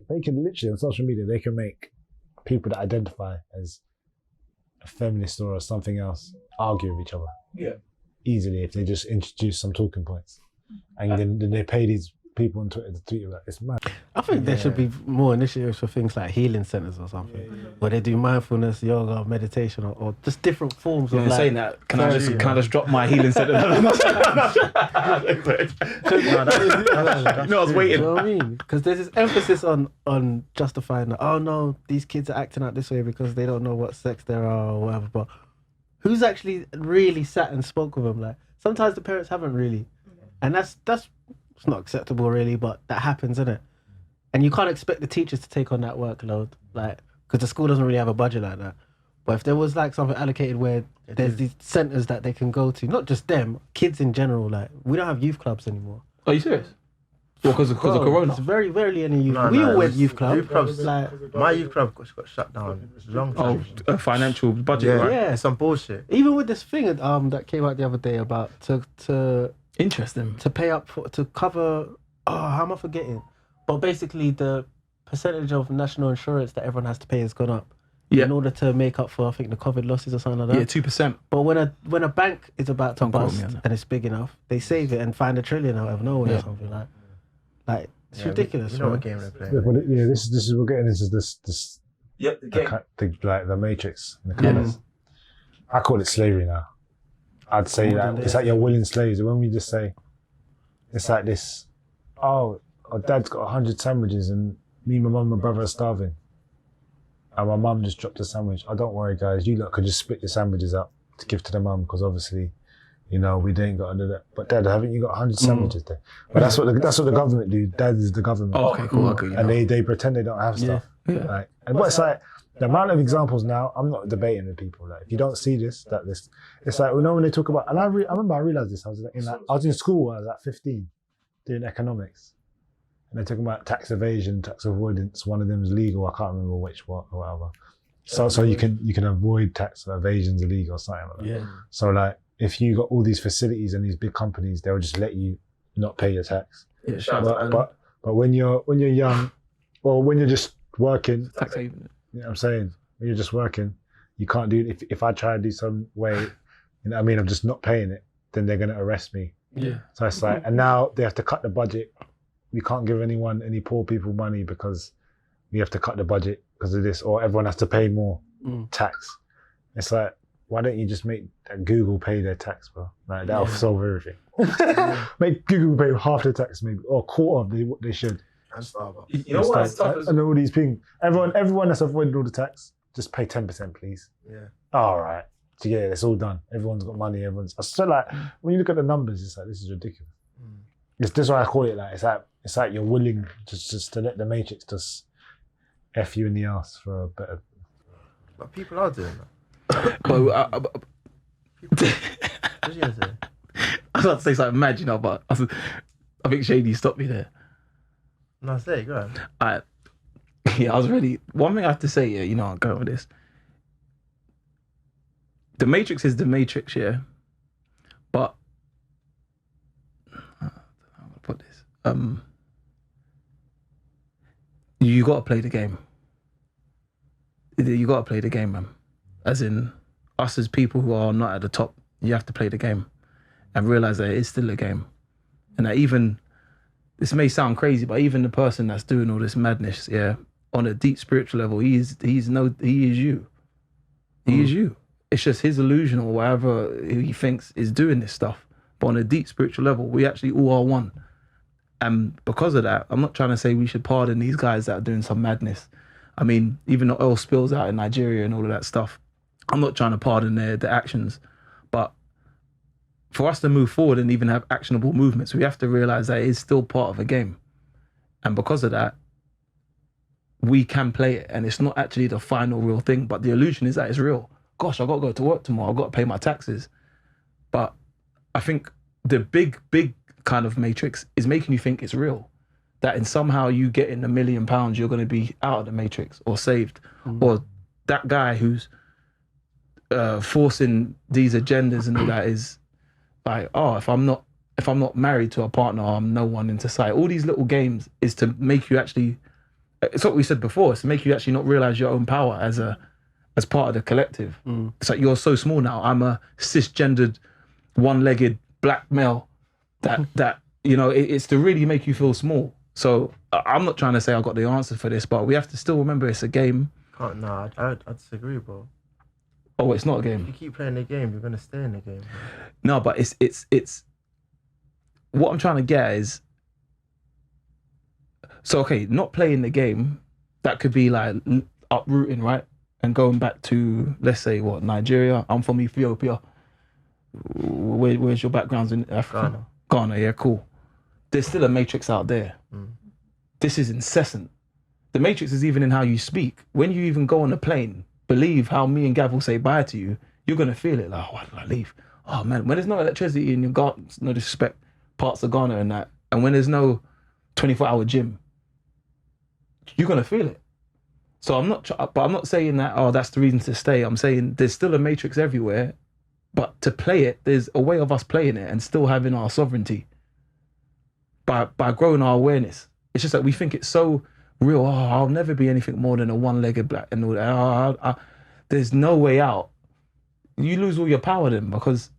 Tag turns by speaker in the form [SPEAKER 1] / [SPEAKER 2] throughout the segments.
[SPEAKER 1] they can literally on social media, they can make people that identify as a feminist or something else argue with each other.
[SPEAKER 2] Yeah.
[SPEAKER 1] Easily if they just introduce some talking points. And then they pay these people on Twitter to tweet about it. It's mad.
[SPEAKER 3] I think there should be more initiatives for things like healing centers or something, where they do mindfulness, yoga, meditation, or just different forms of.
[SPEAKER 2] Saying that, can I just drop my healing center? I was waiting.
[SPEAKER 3] You know what I mean? Because there's this emphasis on justifying that. Oh no, these kids are acting out this way because they don't know what sex there are or whatever. But who's actually really sat and spoke with them? Like sometimes the parents haven't really, and that's. It's not acceptable really, but that happens, isn't it? And you can't expect the teachers to take on that workload, like, because the school doesn't really have a budget like that. But if there was like something allocated where there's these centres that they can go to, not just them, kids in general, like, we don't have youth clubs anymore.
[SPEAKER 2] Are you serious? Well, because of Corona?
[SPEAKER 3] It's very rarely any youth. We all went youth club.
[SPEAKER 4] Youth clubs, like, my youth club got shut down. It's a long time.
[SPEAKER 2] A financial budget, right?
[SPEAKER 3] Yeah,
[SPEAKER 4] some bullshit.
[SPEAKER 3] Even with this thing that came out the other day about to
[SPEAKER 2] interesting
[SPEAKER 3] to pay up to cover. Oh, how am I forgetting? But basically, the percentage of national insurance that everyone has to pay has gone up. Yeah. In order to make up for, I think, the COVID losses or something like that.
[SPEAKER 2] Yeah, 2%.
[SPEAKER 3] But when a bank is about to bust and it's big enough, they save it and find $1 trillion out of nowhere or something like it's ridiculous.
[SPEAKER 4] You know what game they're playing.
[SPEAKER 1] Yeah, this is we're getting into this.
[SPEAKER 2] Yep, the game.
[SPEAKER 1] The Matrix. In the colours. I call it slavery now. I'd say that it's like you're willing slaves. When we just say, it's like this, oh, our dad's got 100 sandwiches and me, my mum, and my brother are starving. And my mum just dropped a sandwich. Oh, don't worry, guys. You lot could just split your sandwiches up to give to the mum because obviously, we ain't got to do that. But Dad, haven't you got 100 sandwiches there? But that's what the government do. Dad is the government.
[SPEAKER 2] Oh, okay, cool.
[SPEAKER 1] And they pretend they don't have stuff.
[SPEAKER 2] Yeah.
[SPEAKER 1] Like, and what's like, the amount of examples now, I'm not debating with people. Like, if you don't see this, it's like, when they talk about, and I remember I realised this, I was in school when I was like 15, doing economics. And they're talking about tax evasion, tax avoidance, one of them is legal, I can't remember which one or whatever. So you can avoid tax evasion's illegal or something like that.
[SPEAKER 3] Yeah.
[SPEAKER 1] So like, if you got all these facilities and these big companies, they'll just let you not pay your tax.
[SPEAKER 2] Yeah,
[SPEAKER 1] but when you're young, or when you're just working,
[SPEAKER 2] tax haven.
[SPEAKER 1] You know what I'm saying? When you're just working, you can't do it. If I try to do some way, you know what I mean, I'm just not paying it, then they're going to arrest me.
[SPEAKER 2] Yeah.
[SPEAKER 1] So it's like, and now they have to cut the budget. We can't give any poor people money because we have to cut the budget because of this, or everyone has to pay more tax. It's like, why don't you just make Google pay their tax, bro? Like, that'll solve everything. Make Google pay half the tax, maybe, or a quarter of what they should.
[SPEAKER 4] And Starbucks.
[SPEAKER 2] You know what?
[SPEAKER 1] And all these things. Everyone that's avoided all the tax, just pay 10%, please.
[SPEAKER 4] Yeah.
[SPEAKER 1] All right. So yeah, it's all done. Everyone's got money. So like, when you look at the numbers, it's like, this is ridiculous. This is why I call it like, it's like you're willing just to let the Matrix just F you in the ass for a better.
[SPEAKER 4] But people are doing that.
[SPEAKER 2] But
[SPEAKER 4] What are you gonna say?
[SPEAKER 2] I was about to say something mad, but I think Shady stopped me there.
[SPEAKER 4] No, say it, go on.
[SPEAKER 2] I was ready. One thing I have to say, I'll go with this. The Matrix is the Matrix, yeah. But how do I put this? You gotta play the game. You gotta play the game, man. As in, us as people who are not at the top, you have to play the game and realize that it is still a game. And that even, this may sound crazy, but even the person that's doing all this madness, on a deep spiritual level, he is you. He is you. It's just his illusion or whatever he thinks is doing this stuff. But on a deep spiritual level, we actually all are one. And because of that, I'm not trying to say we should pardon these guys that are doing some madness. I mean, even the oil spills out in Nigeria and all of that stuff, I'm not trying to pardon their actions. But for us to move forward and even have actionable movements, we have to realize that it is still part of a game. And because of that, we can play it. And it's not actually the final real thing, but the illusion is that it's real. Gosh, I've got to go to work tomorrow. I've got to pay my taxes. But I think the big kind of matrix is making you think it's real. That in somehow you get in £1 million, you're going to be out of the matrix or saved. Or that guy who's forcing these agendas and all that is like, oh, if I'm not married to a partner, I'm no one in society. All these little games is to make you actually it's what we said before. It's to make you actually not realize your own power as part of the collective. It's like you're so small now. I'm a cisgendered, one-legged black male. That you know, it's to really make you feel small. So I'm not trying to say I got the answer for this, but we have to still remember it's a game.
[SPEAKER 4] I disagree, bro.
[SPEAKER 2] Oh, it's not a
[SPEAKER 4] If you
[SPEAKER 2] game.
[SPEAKER 4] keep playing the game, you're gonna stay in the game.
[SPEAKER 2] No, but it's. What I'm trying to get is. So okay, not playing the game, that could be like uprooting, right, and going back to, let's say, what, Nigeria. I'm from Ethiopia. Where's your backgrounds in Africa? Ghana, yeah, cool. There's still a matrix out there. This is incessant. The matrix is even in how you speak. When you even go on a plane, believe how me and Gav will say bye to you, you're going to feel it like, oh, why did I leave? Oh, man, when there's no electricity in your garden, no disrespect, parts of Ghana and that, and when there's no 24-hour gym, you're going to feel it. So I'm not saying that, oh, that's the reason to stay. I'm saying there's still a matrix everywhere, but to play it, there's a way of us playing it and still having our sovereignty by growing our awareness. It's just that we think it's so real. Oh, I'll never be anything more than a one-legged black and all that. There's no way out. You lose all your power then, because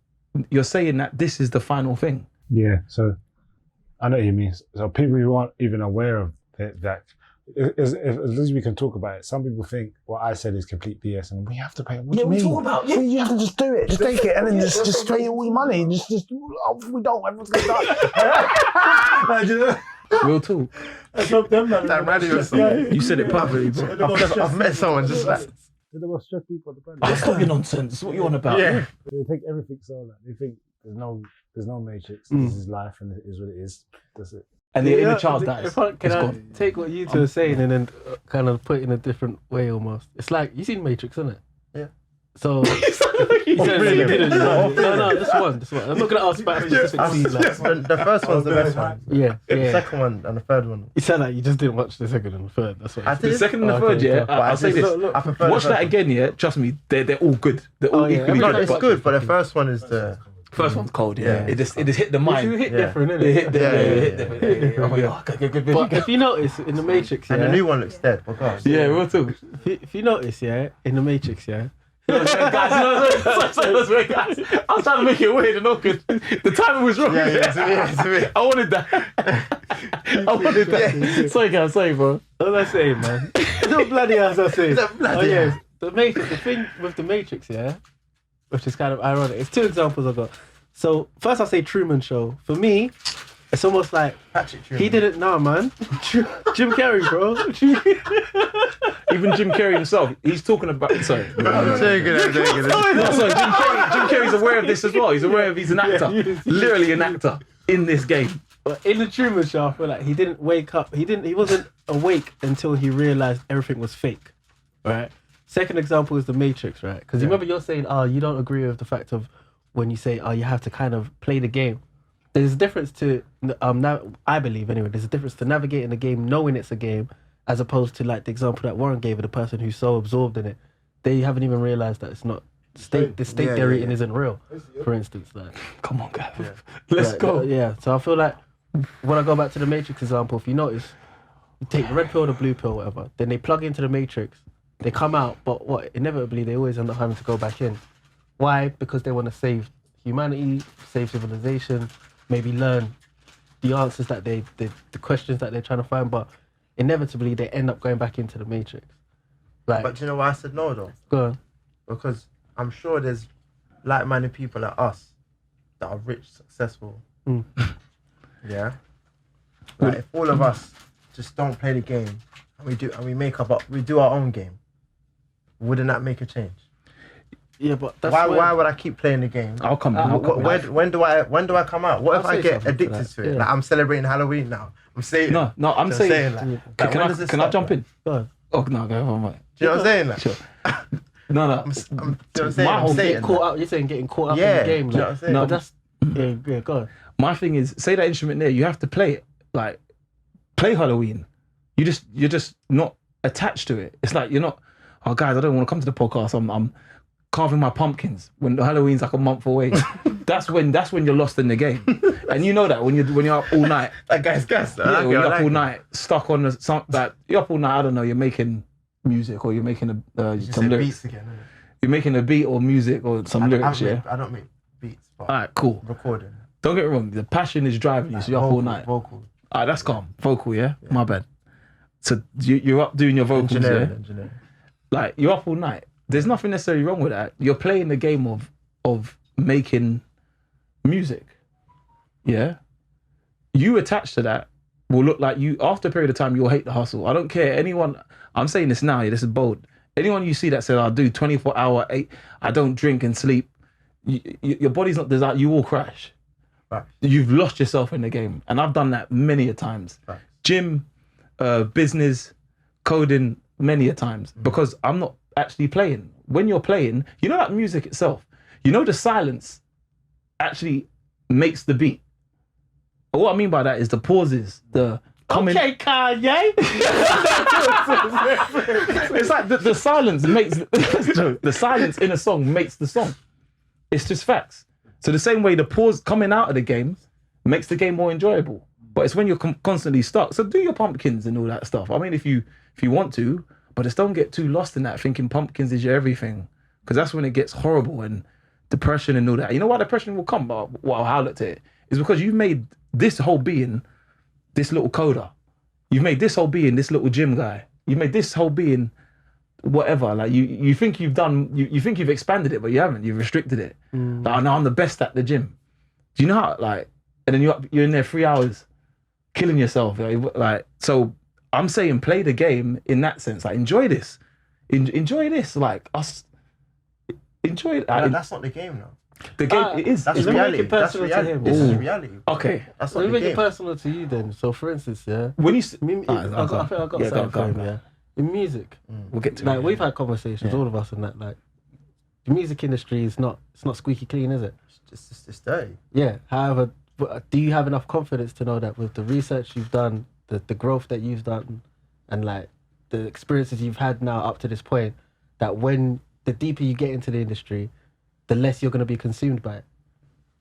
[SPEAKER 2] you're saying that this is the final thing.
[SPEAKER 1] Yeah, so I know what you mean. So people who aren't even aware of that, as long as we can talk about it, some people think what I said is complete BS and we have to pay. What do you mean? You have to just do it. Just take it and then just pay all your money. Just if we don't, everyone's going to die.
[SPEAKER 2] Real talk.
[SPEAKER 4] That radio song.
[SPEAKER 2] You said it perfectly, bro.
[SPEAKER 4] I've met someone just like.
[SPEAKER 1] They're the most stressed people at the planet.
[SPEAKER 2] Oh, stop your nonsense. What you on about?
[SPEAKER 4] Yeah.
[SPEAKER 1] They take everything so like they think there's no matrix. This is life and it is what it is. That's it.
[SPEAKER 2] And the inner child dies.
[SPEAKER 3] Can I take what you two are saying and then kind of put it in a different way almost? It's like, you seen Matrix, isn't it?
[SPEAKER 4] Yeah.
[SPEAKER 3] So you said you didn't. No, this one. I'm not gonna ask about a specific scene. Like,
[SPEAKER 4] The first one's the best one.
[SPEAKER 3] yeah.
[SPEAKER 4] The second one and the third one.
[SPEAKER 3] You sound like you just didn't watch the second and the third. That's what.
[SPEAKER 4] I
[SPEAKER 2] The
[SPEAKER 4] did.
[SPEAKER 2] second and the third, yeah. I'll say this.
[SPEAKER 4] I prefer
[SPEAKER 2] Watch
[SPEAKER 4] the
[SPEAKER 2] that
[SPEAKER 4] first
[SPEAKER 2] again, yeah. Trust me, they're all good. They're all equally
[SPEAKER 4] one.
[SPEAKER 2] good.
[SPEAKER 4] No, it's good, but the first one is the.
[SPEAKER 2] First one's cold, yeah.
[SPEAKER 4] Yeah.
[SPEAKER 2] It just hit the mind.
[SPEAKER 3] You hit
[SPEAKER 4] Yeah.
[SPEAKER 3] different, innit?
[SPEAKER 2] It hit different.
[SPEAKER 4] Yeah.
[SPEAKER 2] It hit different. Oh my god. Good.
[SPEAKER 3] But if you notice in the Matrix, yeah,
[SPEAKER 4] And the new one looks dead. Regardless.
[SPEAKER 2] Yeah, real talk.
[SPEAKER 3] if you notice, yeah, in the Matrix, yeah,
[SPEAKER 2] Guys, sorry, guys. I was trying to make it weird and awkward. The timing was wrong.
[SPEAKER 4] It's me.
[SPEAKER 2] I wanted that. Sorry, guys. Sorry, bro.
[SPEAKER 3] what was I saying, man? No bloody ass I saying.
[SPEAKER 4] No bloody
[SPEAKER 3] yeah, the Matrix. The thing with the Matrix, yeah, which is kind of ironic. It's two examples I got. So first, I'll say Truman Show. For me, it's almost like
[SPEAKER 4] Patrick Truman.
[SPEAKER 3] he didn't know, man. Jim Carrey, bro.
[SPEAKER 2] Even Jim Carrey himself, he's talking about. Sorry.
[SPEAKER 4] I'm taking it.
[SPEAKER 2] No, sorry. Jim Carrey's aware of this as well. He's aware of he's an actor, literally an actor in this game.
[SPEAKER 3] But in the Truman Show, I feel like he didn't wake up. He wasn't awake until he realized everything was fake, right? Second example is the Matrix, right? Because remember you're saying, oh, you don't agree with the fact of when you say, oh, you have to kind of play the game. There's a difference to, I believe anyway, there's a difference to navigating the game, knowing it's a game, as opposed to like the example that Warren gave of the person who's so absorbed in it, they haven't even realized that it's not, the state they're eating isn't real, for instance. Like,
[SPEAKER 2] Come on, guys. Let's go.
[SPEAKER 3] Yeah, so I feel like when I go back to the Matrix example, if you notice, you take the red pill or the blue pill, whatever, then they plug into the Matrix, they come out, but inevitably they always end up having to go back in. Why? Because they want to save humanity, save civilization, maybe learn the answers that the questions that they're trying to find, but inevitably they end up going back into the Matrix. Like,
[SPEAKER 4] But do you know why I said no though?
[SPEAKER 3] go on.
[SPEAKER 4] Because I'm sure there's like-minded people like us that are rich, successful. Yeah. Like if all of us just don't play the game and we do our own game, wouldn't that make a change?
[SPEAKER 3] Yeah, but that's
[SPEAKER 4] Why would I keep playing the game?
[SPEAKER 2] I'll come back.
[SPEAKER 4] When do I come out? What if
[SPEAKER 3] I'll
[SPEAKER 4] I
[SPEAKER 3] say
[SPEAKER 4] get
[SPEAKER 3] something
[SPEAKER 4] addicted
[SPEAKER 3] to
[SPEAKER 4] to
[SPEAKER 3] that.
[SPEAKER 4] it?
[SPEAKER 3] Yeah.
[SPEAKER 4] Like I'm celebrating Halloween now. I'm saying
[SPEAKER 2] No, I'm
[SPEAKER 4] So
[SPEAKER 2] saying.
[SPEAKER 4] like,
[SPEAKER 2] Can
[SPEAKER 4] when does it
[SPEAKER 2] I
[SPEAKER 4] stop?
[SPEAKER 2] jump in?
[SPEAKER 3] Go on.
[SPEAKER 2] Oh no, go on, mate.
[SPEAKER 4] Do you know what I'm saying? Like,
[SPEAKER 2] Sure. No.
[SPEAKER 4] I'm, do you know what I'm saying?
[SPEAKER 2] My
[SPEAKER 4] I'm
[SPEAKER 2] whole
[SPEAKER 4] saying
[SPEAKER 3] Get caught up, you're saying getting caught up in
[SPEAKER 4] Yeah,
[SPEAKER 3] the game.
[SPEAKER 4] do you know
[SPEAKER 3] Like,
[SPEAKER 4] what I'm saying?
[SPEAKER 2] No.
[SPEAKER 3] but that's, yeah, go on.
[SPEAKER 2] My thing is, say that instrument there, you have to play it. Like, play Halloween. You're just not attached to it. It's like you're not. Oh, guys, I don't want to come to the podcast. carving my pumpkins when Halloween's like a month away. that's when you're lost in the game, and you know that when you're up all night.
[SPEAKER 4] That guy's gas.
[SPEAKER 2] When you're up all night, stuck on you're up all night. I don't know. You're making music or you're making some lyrics.
[SPEAKER 4] Beats again, innit?
[SPEAKER 2] You're making a beat or music or some lyrics.
[SPEAKER 4] I don't make beats. But
[SPEAKER 2] All right, cool.
[SPEAKER 4] Recording.
[SPEAKER 2] Don't get me wrong. The passion is driving you, so you're up all night.
[SPEAKER 4] Vocal.
[SPEAKER 2] All right, that's calm. Vocal, yeah? My bad. So you're up doing your vocals,
[SPEAKER 4] Engineering.
[SPEAKER 2] Like, you're up all night. There's nothing necessarily wrong with that. You're playing the game of making music. Yeah? You attached to that will look like you, after a period of time, you'll hate the hustle. I don't care. Anyone, I'm saying this now, this is bold. Anyone you see that said, I'll do 24-hour, 8, I don't drink and sleep, your body's not designed, you will crash.
[SPEAKER 4] Right.
[SPEAKER 2] You've lost yourself in the game. And I've done that many a times.
[SPEAKER 4] Right.
[SPEAKER 2] Gym, business, coding, many a times. Because I'm not actually playing. When you're playing, you know that music itself, you know the silence actually makes the beat. But what I mean by that is the pauses, the coming.
[SPEAKER 3] Okay, Kanye.
[SPEAKER 2] It's like the silence makes the silence in a song makes the song. It's just facts. So the same way the pause coming out of the game makes the game more enjoyable. But it's when you're constantly stuck. So do your pumpkins and all that stuff. I mean, if you want to, but just don't get too lost in that thinking pumpkins is your everything, because that's when it gets horrible and depression and all that. You know why depression will come? But what I looked at it is because you've made this whole being this little coder. You've made this whole being this little gym guy. You made this whole being whatever. Like you think you've done, you think you've expanded it, but you haven't. You've restricted it. Like, now I'm the best at the gym. Do you know how, like, and then you're in there 3 hours killing yourself. Like, so I'm saying play the game in that sense. Like, enjoy this. Enjoy this. Like, us. Enjoy it.
[SPEAKER 4] No, that's not the game now.
[SPEAKER 2] The game, it is.
[SPEAKER 4] That's
[SPEAKER 2] It's
[SPEAKER 4] reality.
[SPEAKER 3] Make it personal
[SPEAKER 4] That's
[SPEAKER 3] to him.
[SPEAKER 4] This is reality.
[SPEAKER 2] Okay.
[SPEAKER 4] That's
[SPEAKER 3] Let
[SPEAKER 4] not
[SPEAKER 3] me
[SPEAKER 4] the
[SPEAKER 3] make it
[SPEAKER 4] game.
[SPEAKER 3] personal to you then. So, for instance, yeah,
[SPEAKER 2] When you
[SPEAKER 3] I got something for him, yeah. In music,
[SPEAKER 2] we'll get to
[SPEAKER 3] like
[SPEAKER 2] it.
[SPEAKER 3] we've had conversations, all of us, and that, like, the music industry is not squeaky clean, is it?
[SPEAKER 4] It's dirty.
[SPEAKER 3] Yeah. However, do you have enough confidence to know that with the research you've done, the growth that you've done, and like the experiences you've had now up to this point, that when the deeper you get into the industry, the less you're going to be consumed by it,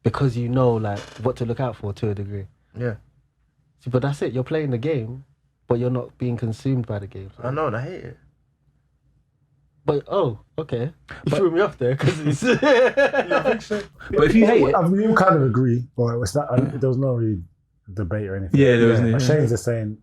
[SPEAKER 3] because you know like what to look out for to a degree.
[SPEAKER 4] Yeah.
[SPEAKER 3] See, but that's it. You're playing the game, but you're not being consumed by the game. So.
[SPEAKER 4] I know, and I hate it.
[SPEAKER 3] But okay, you threw me off there because it's.
[SPEAKER 4] I think so.
[SPEAKER 2] But if you hate it,
[SPEAKER 1] I mean, we kind of agree, but it's not, there was no really debate or anything.
[SPEAKER 2] Yeah, there wasn't.
[SPEAKER 1] But Shayne's just saying,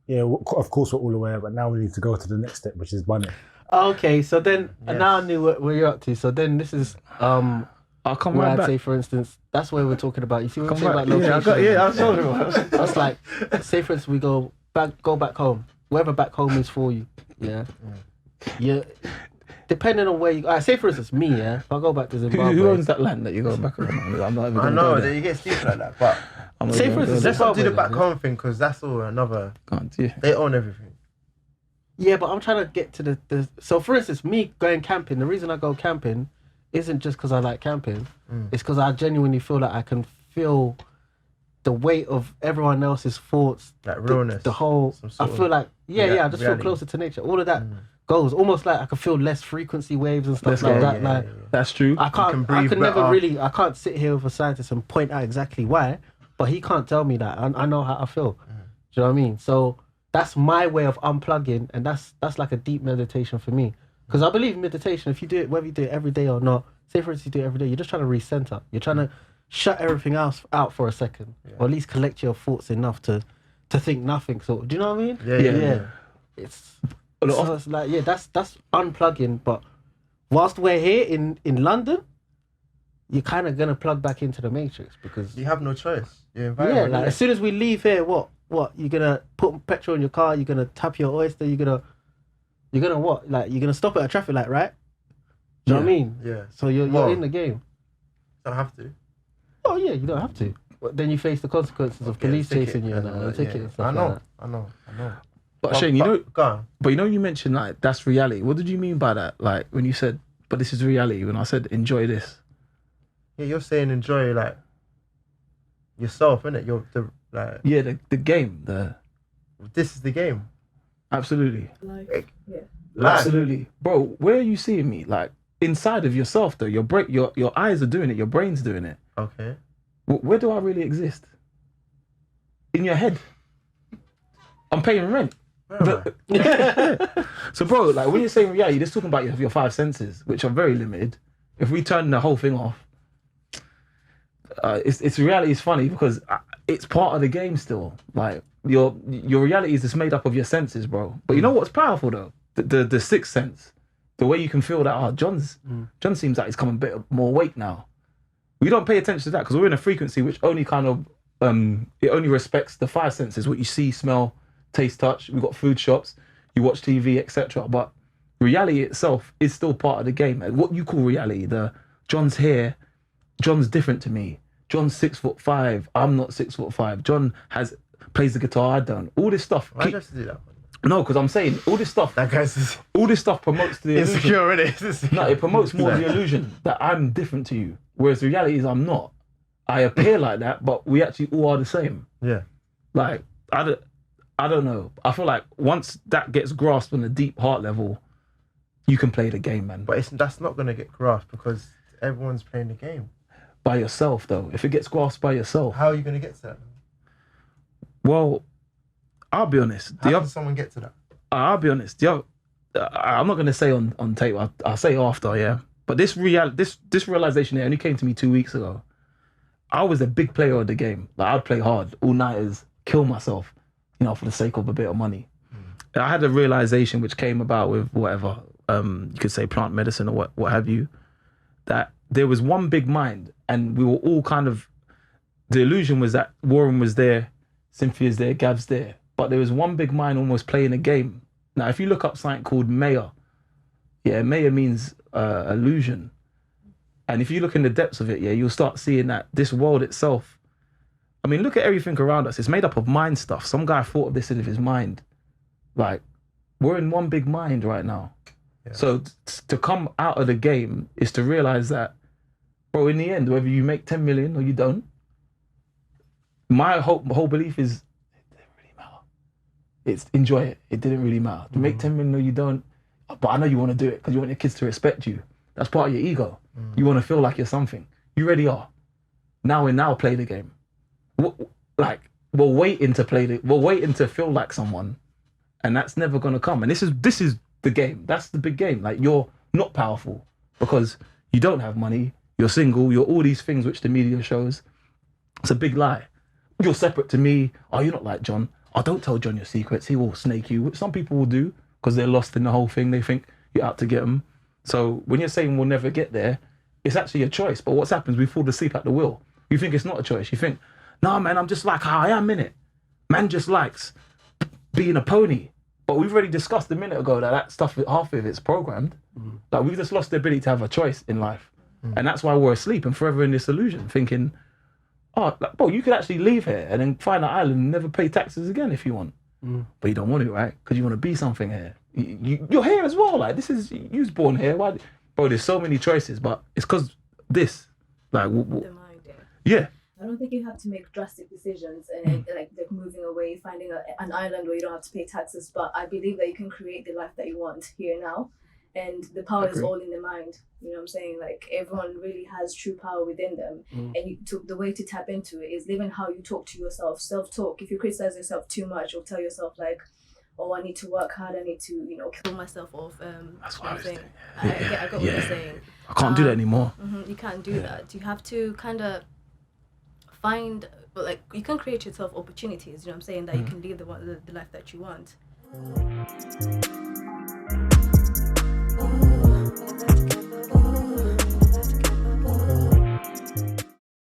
[SPEAKER 1] yeah, of course we're all aware, but now we need to go to the next step, which is money.
[SPEAKER 3] Okay, so then
[SPEAKER 4] Yes.
[SPEAKER 3] now I knew where you're up to. So then this is
[SPEAKER 2] I'll come
[SPEAKER 3] where
[SPEAKER 2] right
[SPEAKER 3] I'd
[SPEAKER 2] back.
[SPEAKER 3] say, for instance, that's where we're talking about. You see what I'm
[SPEAKER 2] Come
[SPEAKER 3] saying
[SPEAKER 2] back.
[SPEAKER 3] about location?
[SPEAKER 2] I told you.
[SPEAKER 3] That's like, say for instance, we go back home, wherever back home is for you. Yeah, yeah. Depending on where you, say for instance, me. Yeah, if I go back to Zimbabwe.
[SPEAKER 2] Who owns that land that you're going back on? I'm not even
[SPEAKER 4] I
[SPEAKER 2] going
[SPEAKER 4] know
[SPEAKER 2] to
[SPEAKER 4] that you get stupid like that, but
[SPEAKER 3] Say for instance,
[SPEAKER 4] let's not do the
[SPEAKER 3] Zimbabwe,
[SPEAKER 4] back
[SPEAKER 3] yeah.
[SPEAKER 4] home thing because that's all another. They own everything.
[SPEAKER 3] Yeah, but I'm trying to get to the. So for instance, me going camping. The reason I go camping isn't just because I like camping. It's because I genuinely feel like I can feel the weight of everyone else's thoughts,
[SPEAKER 4] Like realness.
[SPEAKER 3] the whole.
[SPEAKER 4] Some
[SPEAKER 3] I
[SPEAKER 4] sort
[SPEAKER 3] feel
[SPEAKER 4] of
[SPEAKER 3] like I just feel
[SPEAKER 4] reality.
[SPEAKER 3] closer to nature. All of that goes almost like I can feel less frequency waves and stuff like that. Like
[SPEAKER 2] That's true.
[SPEAKER 3] I
[SPEAKER 4] can
[SPEAKER 3] can't.
[SPEAKER 4] breathe
[SPEAKER 3] I can never
[SPEAKER 4] better.
[SPEAKER 3] really. I can't sit here with a scientist and point out exactly why, but he can't tell me that. I know how I feel. Do you know what I mean? So that's my way of unplugging, and that's like a deep meditation for me. Because I believe meditation, if you do it, whether you do it every day or not, say for instance you do it every day, you're just trying to recenter. You're trying to shut everything else out for a second, or at least collect your thoughts enough to think nothing. So do you know what I mean?
[SPEAKER 4] Yeah.
[SPEAKER 3] It's so it's like that's unplugging. But whilst we're here in London, you're kind of gonna plug back into the matrix because
[SPEAKER 4] You have no choice. Your
[SPEAKER 3] yeah,
[SPEAKER 4] environment.
[SPEAKER 3] like as soon as we leave here, what you're gonna put petrol in your car? You're gonna tap your oyster? You're gonna what? Like you're gonna stop at a traffic light, right? Do you know what I mean?
[SPEAKER 4] Yeah.
[SPEAKER 3] So you're
[SPEAKER 4] Well,
[SPEAKER 3] in the game.
[SPEAKER 4] Don't have to.
[SPEAKER 3] Oh yeah, you don't have to. But then you face the consequences of
[SPEAKER 4] Okay,
[SPEAKER 3] police
[SPEAKER 4] ticket
[SPEAKER 3] chasing you and
[SPEAKER 4] and
[SPEAKER 3] a ticket and stuff
[SPEAKER 4] I know.
[SPEAKER 3] like that.
[SPEAKER 4] I know.
[SPEAKER 2] But Shayne,
[SPEAKER 4] Go on.
[SPEAKER 2] but you mentioned like that's reality. What did you mean by that? Like when you said, but this is reality. When I said enjoy this.
[SPEAKER 4] Yeah, you're saying enjoy like yourself, innit? You're the like.
[SPEAKER 2] Yeah, the game.
[SPEAKER 4] This is the game.
[SPEAKER 2] Absolutely.
[SPEAKER 5] Like, yeah.
[SPEAKER 4] Life.
[SPEAKER 2] Absolutely. Bro, where are you seeing me? Like inside of yourself though. Your eyes are doing it. Your brain's doing it.
[SPEAKER 4] Okay.
[SPEAKER 2] Where do I really exist? In your head. I'm paying rent. So, bro, like when you're saying reality, you're just talking about your five senses, which are very limited. If we turn the whole thing off, it's reality is funny because it's part of the game still. Like your reality is just made up of your senses, bro. But you know what's powerful though? The sixth sense, the way you can feel that. John seems like he's coming a bit more awake now. We don't pay attention to that because we're in a frequency which only kind of it only respects the five senses: what you see, smell, taste, touch. We've got food shops, you watch TV, etc. But reality itself is still part of the game. What you call reality, John's here, John's different to me. John's 6'5", I'm not 6'5". John plays the guitar, I don't. All this stuff.
[SPEAKER 4] Why do you have to do that?
[SPEAKER 2] No, because I'm saying all this stuff.
[SPEAKER 4] That guy's
[SPEAKER 2] all this stuff promotes the illusion.
[SPEAKER 4] insecure already.
[SPEAKER 2] No, it promotes more the illusion that I'm different to you. Whereas the reality is I'm not. I appear like that, but we actually all are the same.
[SPEAKER 4] Yeah.
[SPEAKER 2] Like I don't know. I feel like once that gets grasped on a deep heart level, you can play the game, man.
[SPEAKER 4] But that's not gonna get grasped because everyone's playing the game.
[SPEAKER 2] By yourself, though. If it gets grasped by yourself.
[SPEAKER 4] How are you gonna get to that?
[SPEAKER 2] Well, I'll be honest.
[SPEAKER 4] How does someone get to that?
[SPEAKER 2] I'll be honest. I'm not gonna say on tape. I'll say after, yeah. But this realization here only came to me 2 weeks ago. I was a big player of the game. Like I'd play hard, all-nighters, kill myself, for the sake of a bit of money. I had a realization which came about with whatever, you could say plant medicine or what have you, that there was one big mind and we were all kind of, the illusion was that Warren was there, Cynthia's there, Gav's there, but there was one big mind almost playing a game. Now, if you look up something called Maya, Maya means illusion. And if you look in the depths of it, you'll start seeing that this world itself, I mean, look at everything around us. It's made up of mind stuff. Some guy thought of this in his mind. Like, we're in one big mind right now. Yeah. So to come out of the game is to realize that, bro, in the end, whether you make 10 million or you don't, my whole belief is, it didn't really matter. Enjoy it. It didn't really matter. You make 10 million or you don't, but I know you want to do it because you want your kids to respect you. That's part of your ego. You want to feel like you're something. You already are. Now play the game. We're waiting to feel like someone, and that's never gonna come. And this is the game. That's the big game. Like, you're not powerful because you don't have money. You're single. You're all these things which the media shows. It's a big lie. You're separate to me. Oh, you're not like John. Oh, don't tell John your secrets. He will snake you, which some people will do because they're lost in the whole thing. They think you're out to get them. So when you're saying we'll never get there, it's actually a choice. But what's happens, we fall asleep at the wheel. You think it's not a choice. You think, nah, man, I'm just like how I am, innit? Man just likes being a pony. But we've already discussed a minute ago that stuff, half of it's programmed. Like, we've just lost the ability to have a choice in life. And that's why we're asleep and forever in this illusion, thinking, bro, you could actually leave here and then find an island and never pay taxes again if you want. But you don't want to, right? Because you want to be something here. You're here as well. Like, you was born here. Why? Bro, there's so many choices, but it's because this. Like,
[SPEAKER 5] the mind,
[SPEAKER 2] yeah.
[SPEAKER 5] I don't think you have to make drastic decisions and like moving away, finding an island where you don't have to pay taxes. But I believe that you can create the life that you want here now, and the power is all in the mind. You know what I'm saying? Like, everyone really has true power within them, and the way to tap into it is living how you talk to yourself. Self-talk. If you criticize yourself too much, or tell yourself like, oh, I need to work hard, I need to, kill myself off.
[SPEAKER 2] That's what I was saying.
[SPEAKER 5] I got what you're saying.
[SPEAKER 2] I can't do that anymore.
[SPEAKER 5] You can't do that. You have to kind of find, you can create yourself opportunities, you know what I'm saying, that you can live the life that you want.